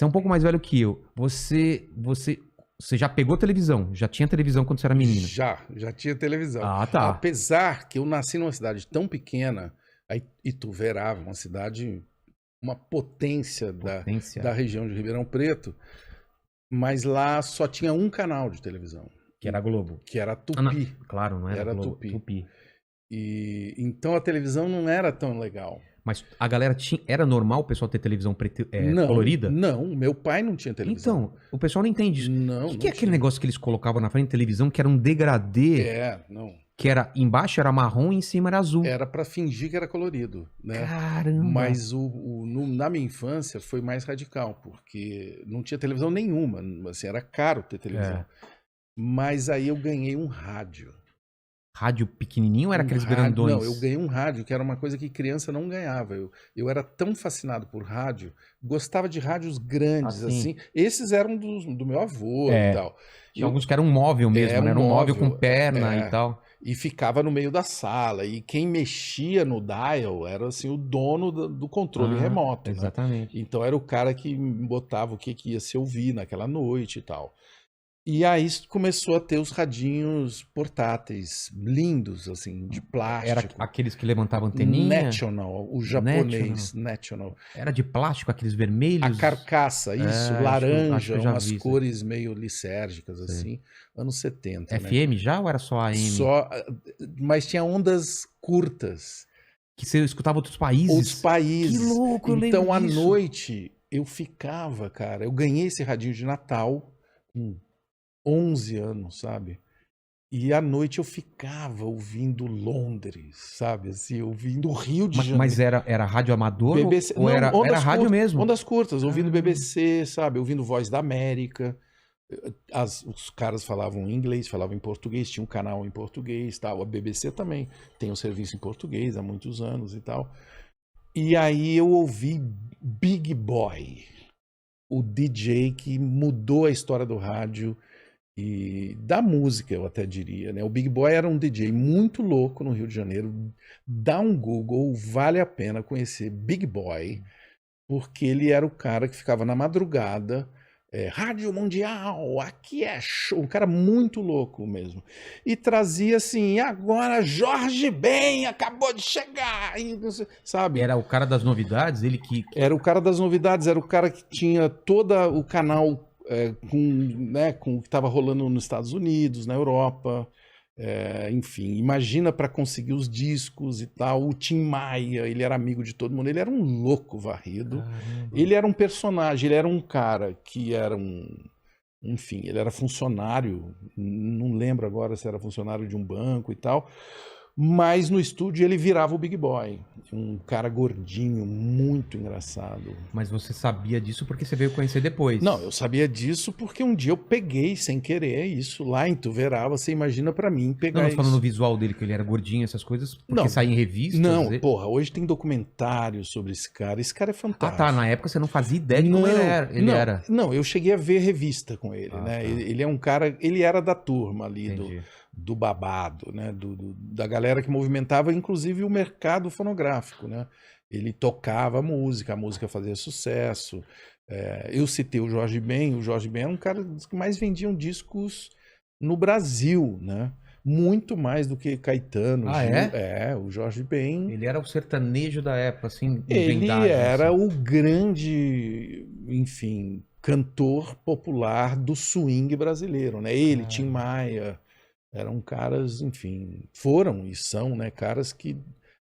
Você é um pouco mais velho que eu. Você já pegou televisão? Já tinha televisão quando você era menino? Já tinha televisão. Ah, tá. Apesar que eu nasci numa cidade tão pequena, a Ituverava, uma cidade, uma potência. Da região de Ribeirão Preto, mas lá só tinha um canal de televisão. Que era a Globo. Que era a Tupi. Claro, não era Globo. Tupi. E então a televisão não era tão legal. Mas a galera era normal o pessoal ter televisão colorida? Não, meu pai não tinha televisão. Então, o pessoal não entende isso. Não, O que é aquele negócio que eles colocavam na frente da televisão que era um degradê? Não. Que era embaixo era marrom e em cima era azul. Era pra fingir que era colorido, né? Caramba! Mas na minha infância foi mais radical, porque não tinha televisão nenhuma, assim, era caro ter televisão. Mas aí eu ganhei um rádio. Rádio pequenininho ou era aqueles grandões? Não, eu ganhei um rádio, que era uma coisa que criança não ganhava. Eu era tão fascinado por rádio, gostava de rádios grandes, assim. Esses eram do meu avô e tal. Tinha alguns que eram um móvel mesmo, né? Era um móvel com perna e tal. E ficava no meio da sala. E quem mexia no dial era, assim, o dono do controle remoto. Exatamente. Né? Então era o cara que botava o que ia se ouvir naquela noite e tal. E aí começou a ter os radinhos portáteis, lindos, assim, de plástico. Era aqueles que levantavam anteninha? National, o japonês, National. Era de plástico, aqueles vermelhos? A carcaça, isso, laranja, acho que eu já umas vi, cores meio licérgicas, assim, anos 70. FM né? já ou era só AM? Mas tinha ondas curtas. Que você escutava outros países? Outros países. Que louco, eu lembro Então, à disso. noite, eu ficava, cara, eu ganhei esse radinho de Natal com 11 anos, sabe? E à noite eu ficava ouvindo Londres, sabe? Assim, ouvindo o Rio de Janeiro. Mas era rádio amador BBC, ou era rádio mesmo? Ondas curtas, ouvindo BBC, sabe? Ouvindo Voz da América. Os caras falavam inglês, falavam em português, tinha um canal em português, tal. A BBC também tem um serviço em português há muitos anos e tal. E aí eu ouvi Big Boy, o DJ que mudou a história do rádio e da música, eu até diria, né? O Big Boy era um DJ muito louco no Rio de Janeiro. Dá um Google, vale a pena conhecer Big Boy, porque ele era o cara que ficava na madrugada, Rádio Mundial, aqui é show, um cara muito louco mesmo. E trazia assim, agora Jorge Ben acabou de chegar, sabe? Era o cara das novidades, ele que... Era o cara das novidades, era o cara que tinha todo o canal com o que estava rolando nos Estados Unidos, na Europa, enfim, imagina para conseguir os discos e tal. O Tim Maia, ele era amigo de todo mundo, ele era um louco varrido. Caramba. Ele era um personagem, ele era um cara que era enfim, ele era funcionário, não lembro agora se era funcionário de um banco e tal, mas no estúdio ele virava o Big Boy, um cara gordinho, muito engraçado. Mas você sabia disso porque você veio conhecer depois? Não, eu sabia disso porque um dia eu peguei sem querer isso lá em Ituverava. Você imagina pra mim pegar Não, isso. falando no visual dele, que ele era gordinho, essas coisas, porque Não. saía em revistas? Não, porra, hoje tem documentários sobre esse cara. Esse cara é fantástico. Ah, tá, na época você não fazia ideia de como ele era. Não, eu cheguei a ver revista com ele, né? Tá. Ele é um cara, ele era da turma ali Entendi. do babado, né? Da galera que movimentava, inclusive, o mercado fonográfico, né? Ele tocava a música fazia sucesso. Eu citei o Jorge Ben era um cara que mais vendiam discos no Brasil, né? Muito mais do que Caetano. Ah, o Jorge Ben. Ele era o sertanejo da época, assim, Ele vendagem, era assim. o grande, enfim, cantor popular do swing brasileiro, né? Ele, Tim Maia, eram caras, enfim, foram e são, né? Caras que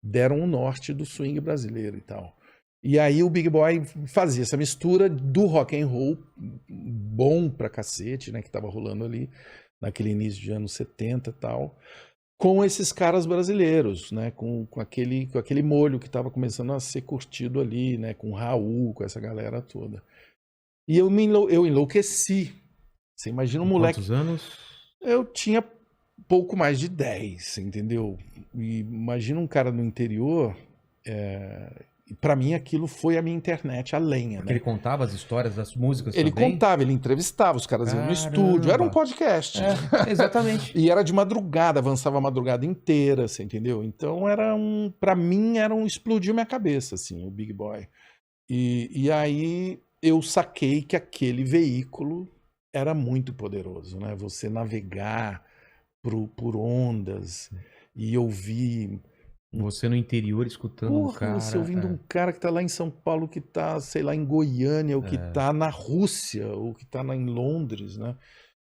deram o norte do swing brasileiro e tal. E aí o Big Boy fazia essa mistura do rock and roll bom pra cacete, né? Que tava rolando ali naquele início de anos 70 e tal, com esses caras brasileiros, né? Com aquele molho que estava começando a ser curtido ali, né? Com o Raul, com essa galera toda. E eu enlouqueci. Você imagina um moleque... Quantos anos? Eu tinha pouco mais de 10, entendeu? E imagina um cara no interior... Para mim aquilo foi a minha internet, a lenha, Porque né? ele contava as histórias das músicas Ele também? contava, ele entrevistava, os caras iam no estúdio, era um podcast. Exatamente. E era de madrugada, avançava a madrugada inteira, você entendeu? Então pra mim explodiu minha cabeça, assim, o Big Boy. E aí eu saquei que aquele veículo era muito poderoso, né? Você navegar por ondas e ouvir... Você no interior escutando um Porra, cara. você ouvindo um cara que tá lá em São Paulo, que tá, sei lá, em Goiânia, ou que tá na Rússia, ou que tá em Londres, né?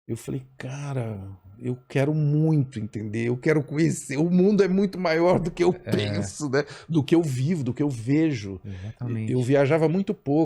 Eu falei, cara, eu quero muito entender, eu quero conhecer. O mundo é muito maior do que eu penso, né? Do que eu vivo, do que eu vejo. Exatamente. Eu viajava muito pouco.